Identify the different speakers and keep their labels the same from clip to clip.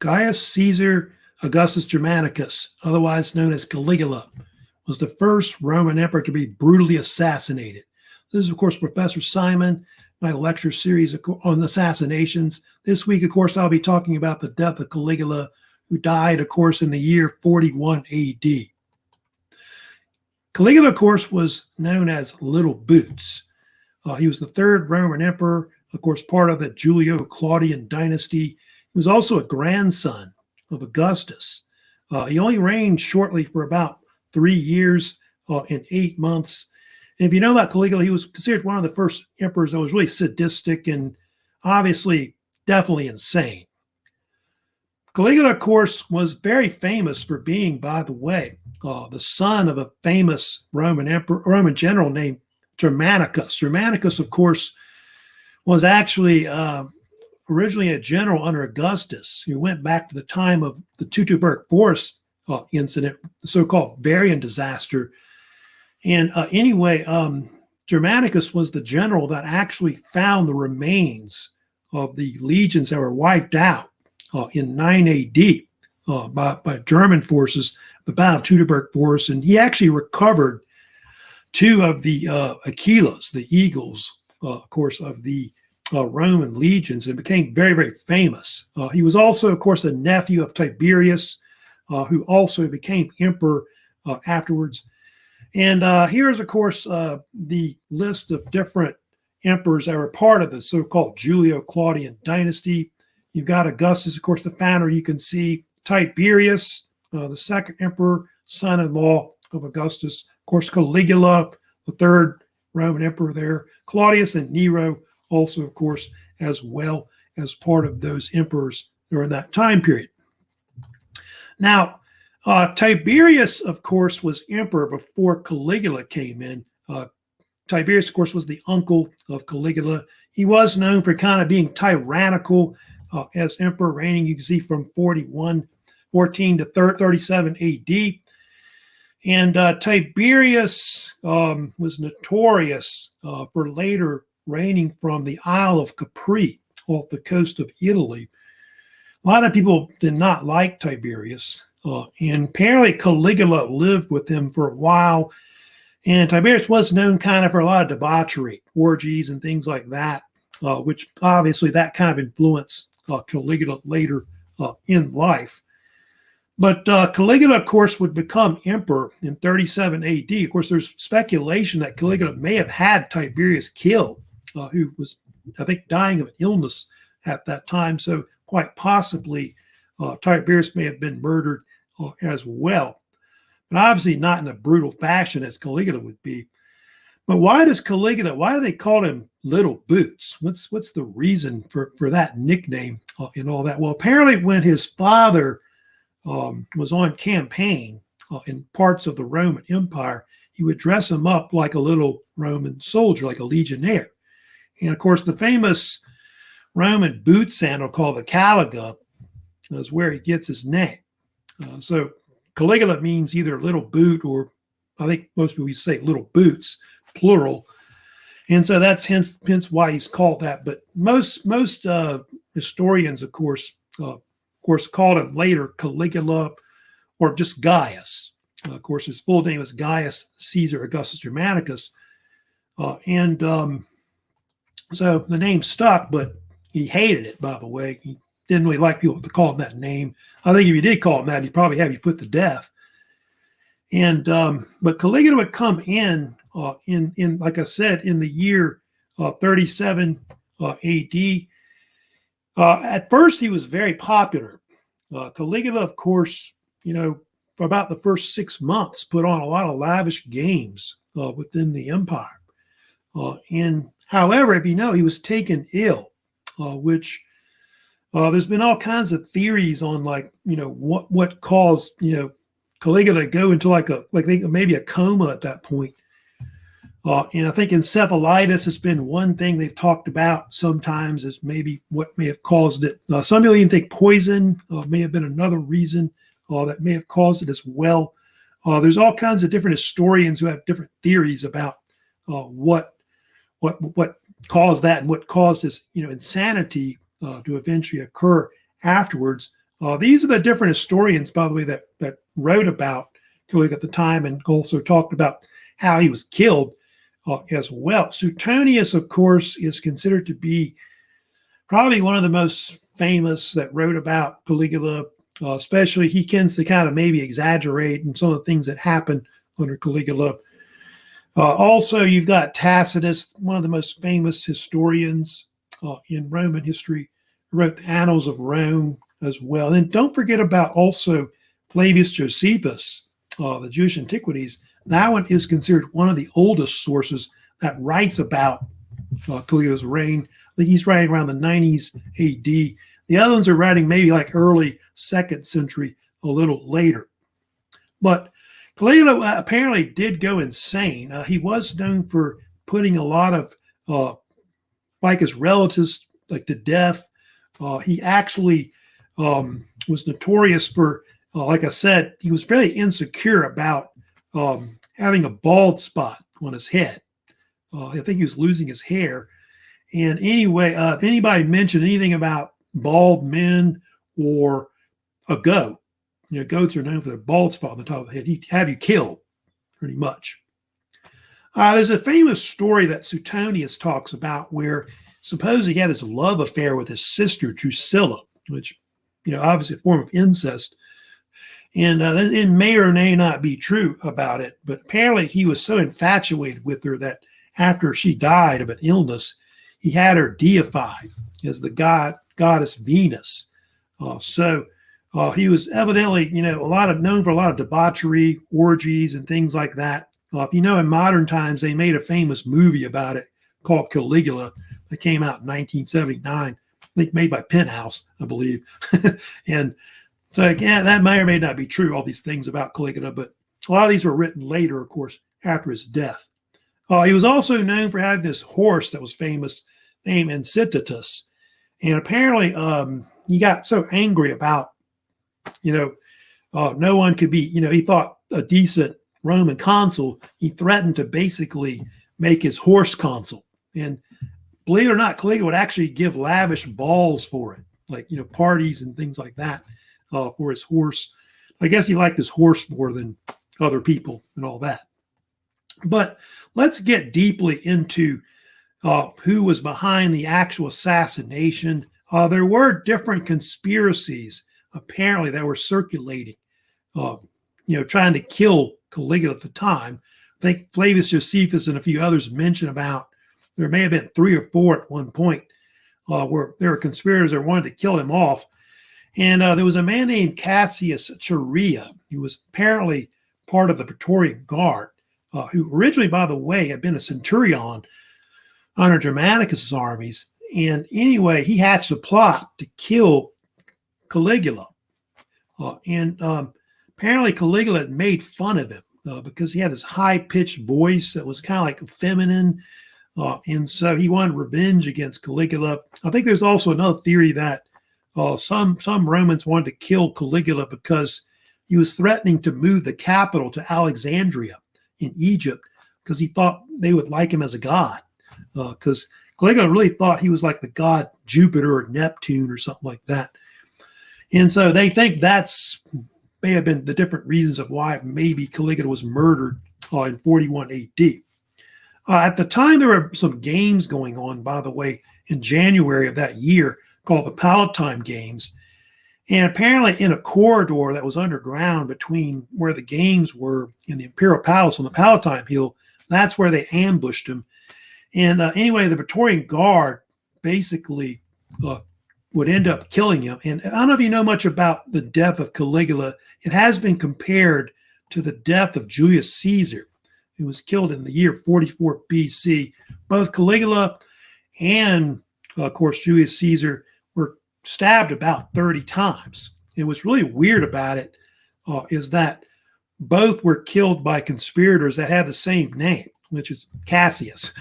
Speaker 1: Gaius Caesar Augustus Germanicus, otherwise known as Caligula, was the first Roman emperor to be brutally assassinated. This is, of course, Professor Simon, my lecture series on assassinations. This week, of course, I'll be talking about the death of Caligula, who died, of course, in the year 41 AD. Caligula, of course, was known as Little Boots. He was the third Roman emperor, of course, part of the Julio-Claudian dynasty. He was also a grandson of Augustus. He only reigned shortly for about 3 years and 8 months. And if you know about Caligula, he was considered one of the first emperors that was really sadistic and obviously definitely insane. Caligula, of course, was very famous for being, by the way, the son of a famous Roman general named Germanicus. Germanicus, of course, was actually originally a general under Augustus, who went back to the time of the Teutoburg Forest incident, the so-called Varian disaster. And anyway, Germanicus was the general that actually found the remains of the legions that were wiped out in 9 AD by German forces, the Battle of Teutoburg Forest. And he actually recovered 2 of the Achilles, the eagles, of course, of the Roman legions, and became very, very famous. He was also, of course, a nephew of Tiberius, who also became emperor afterwards. And here's, of course, the list of different emperors that were part of the so-called Julio-Claudian dynasty. You've got Augustus, of course, the founder. You can see Tiberius, the second emperor, son-in-law of Augustus. Of course, Caligula, the third Roman emperor there. Claudius and Nero also, of course, as well as part of those emperors during that time period. Now, Tiberius, of course, was emperor before Caligula came in. Tiberius, of course, was the uncle of Caligula. He was known for kind of being tyrannical as emperor, reigning, you can see, from 14 to 37 AD. And Tiberius was notorious for later reigning from the Isle of Capri off the coast of Italy. A lot of people did not like Tiberius. And apparently Caligula lived with him for a while. And Tiberius was known kind of for a lot of debauchery, orgies and things like that, which obviously that kind of influenced Caligula later in life. But Caligula, of course, would become emperor in 37 AD. Of course, there's speculation that Caligula may have had Tiberius killed, who was, I think, dying of an illness at that time. So quite possibly Tiberius may have been murdered as well, but obviously not in a brutal fashion as Caligula would be. But why do they call him Little Boots? What's the reason for that nickname and all that? Well, apparently when his father was on campaign in parts of the Roman Empire, he would dress him up like a little Roman soldier, like a legionnaire. And of course, the famous Roman boot sandal called the Caliga is where he gets his name. So Caligula means either little boot, or I think most people say little boots, plural. And so that's hence why he's called that. But most historians, of course, called him later Caligula or just Gaius. Of course, his full name is Gaius Caesar Augustus Germanicus. So the name stuck, but he hated it, by the way. He didn't really like people to call him that name. I think if you did call him that, he'd probably have you put to death. And but Caligula would come in like I said, in the year 37 AD. At first, he was very popular. Caligula, of course, for about the first 6 months, put on a lot of lavish games within the empire. And however, if you know, he was taken ill, which there's been all kinds of theories on, like, what caused, Caligula to go into maybe a coma at that point. And I think encephalitis has been one thing they've talked about sometimes as maybe what may have caused it. Some people even think poison may have been another reason that may have caused it as well. There's all kinds of different historians who have different theories about what caused that and what caused this, insanity to eventually occur afterwards. These are the different historians, by the way, that wrote about Caligula at the time and also talked about how he was killed as well. Suetonius, of course, is considered to be probably one of the most famous that wrote about Caligula. Especially, he tends to kind of maybe exaggerate in some of the things that happened under Caligula. Also, you've got Tacitus, one of the most famous historians in Roman history, who wrote the Annals of Rome as well. And don't forget about also Flavius Josephus, the Jewish Antiquities. That one is considered one of the oldest sources that writes about Caligula's reign. I think he's writing around the 90s AD. The other ones are writing maybe like early 2nd century, a little later. But Caligula apparently did go insane. He was known for putting a lot of like his relatives like to death. He actually was notorious for, like I said, he was very insecure about having a bald spot on his head. I think he was losing his hair. And anyway, if anybody mentioned anything about bald men or a goat, goats are known for their bald spot on the top of the head, he'd have you killed pretty much. There's a famous story that Suetonius talks about where supposedly he had this love affair with his sister Drusilla, which, obviously a form of incest. And it may or may not be true about it, but apparently he was so infatuated with her that after she died of an illness, he had her deified as the goddess Venus. So he was evidently, known for a lot of debauchery, orgies, and things like that. If in modern times, they made a famous movie about it called Caligula that came out in 1979, I think made by Penthouse, I believe. And so, again, that may or may not be true, all these things about Caligula, but a lot of these were written later, of course, after his death. He was also known for having this horse that was famous named Incitatus. And apparently he got so angry about, no one could be, he thought a decent Roman consul, he threatened to basically make his horse consul. And believe it or not, Caligula would actually give lavish balls for it, like, parties and things like that for his horse. I guess he liked his horse more than other people and all that. But let's get deeply into who was behind the actual assassination. There were different conspiracies, apparently, that were circulating, trying to kill Caligula at the time. I think Flavius Josephus and a few others mentioned about there may have been 3 or 4 at one point where there were conspirators that wanted to kill him off. And there was a man named Cassius Chaerea, who was apparently part of the Praetorian Guard, who originally, by the way, had been a centurion under Germanicus's armies. And anyway, he hatched a plot to kill Caligula. Apparently Caligula had made fun of him because he had this high-pitched voice that was kind of like feminine. And so he wanted revenge against Caligula. I think there's also another theory that some Romans wanted to kill Caligula because he was threatening to move the capital to Alexandria in Egypt because he thought they would like him as a god. Because Caligula really thought he was like the god Jupiter or Neptune or something like that. And so they think that's may have been the different reasons of why maybe Caligula was murdered in 41 AD. At the time, there were some games going on, by the way, in January of that year called the Palatine Games. And apparently in a corridor that was underground between where the games were in the Imperial Palace on the Palatine Hill, that's where they ambushed him. And anyway, the Praetorian Guard basically would end up killing him. And I don't know if you know much about the death of Caligula. It has been compared to the death of Julius Caesar, who was killed in the year 44 BC. Both Caligula and, of course, Julius Caesar were stabbed about 30 times. And what's really weird about it is that both were killed by conspirators that had the same name, which is Cassius.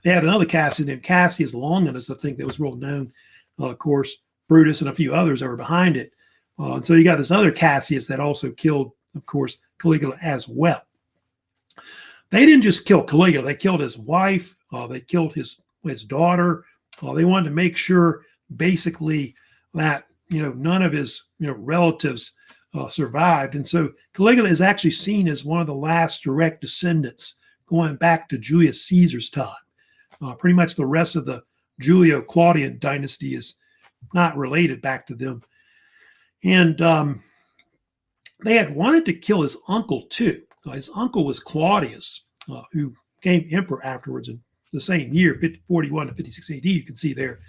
Speaker 1: They had another Cassius named Cassius Longinus, I think, that was real known. Of course, Brutus and a few others that were behind it. And so you got this other Cassius that also killed, of course, Caligula as well. They didn't just kill Caligula. They killed his wife. They killed his daughter. They wanted to make sure, basically, that none of his relatives survived. And so Caligula is actually seen as one of the last direct descendants going back to Julius Caesar's time. Pretty much the rest of the Julio-Claudian dynasty is not related back to them. And they had wanted to kill his uncle too. His uncle was Claudius, who became emperor afterwards in the same year, 41 to 56 AD, you can see there.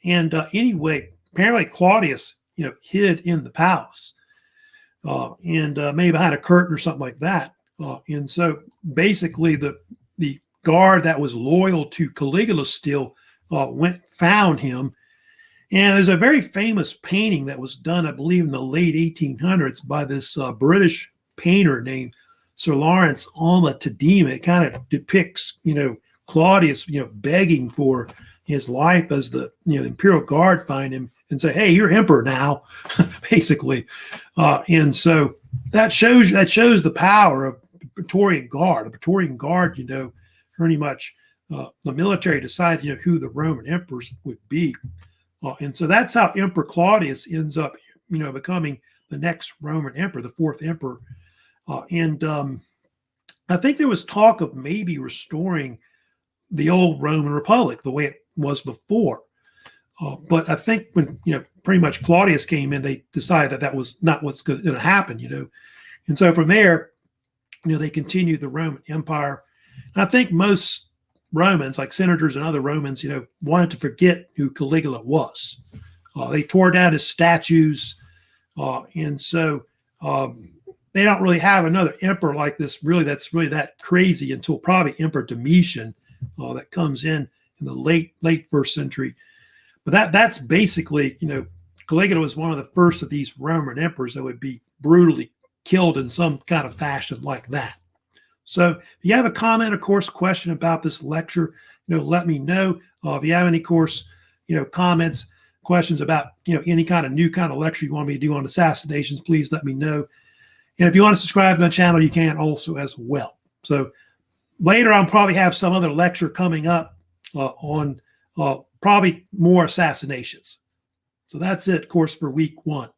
Speaker 1: And anyway, apparently Claudius, hid in the palace and maybe behind a curtain or something like that. And so basically the guard that was loyal to Caligula still found him. And there's a very famous painting that was done, I believe, in the late 1800s by this British painter named Sir Lawrence Alma Tadema. It kind of depicts, Claudius, begging for his life as the imperial guard find him and say, "Hey, you're emperor now," basically. And so that shows the power of the Praetorian Guard. The Praetorian Guard, pretty much the military decided who the Roman emperors would be. And so that's how Emperor Claudius ends up, becoming the next Roman emperor, the fourth emperor. And I think there was talk of maybe restoring the old Roman Republic the way it was before. But I think when, pretty much Claudius came in, they decided that was not what's going to happen, And so from there, they continued the Roman Empire. And I think most Romans, like senators and other Romans, wanted to forget who Caligula was. They tore down his statues. And so they don't really have another emperor like this, that's really that crazy until probably Emperor Domitian that comes in the late first century. But that's basically, Caligula was one of the first of these Roman emperors that would be brutally killed in some kind of fashion like that. So if you have a comment, of course, question about this lecture, let me know. If you have any course, comments, questions about, any kind of new kind of lecture you want me to do on assassinations, please let me know. And if you want to subscribe to my channel, you can also as well. So later I'll probably have some other lecture coming up on probably more assassinations. So that's it, of course, for week 1.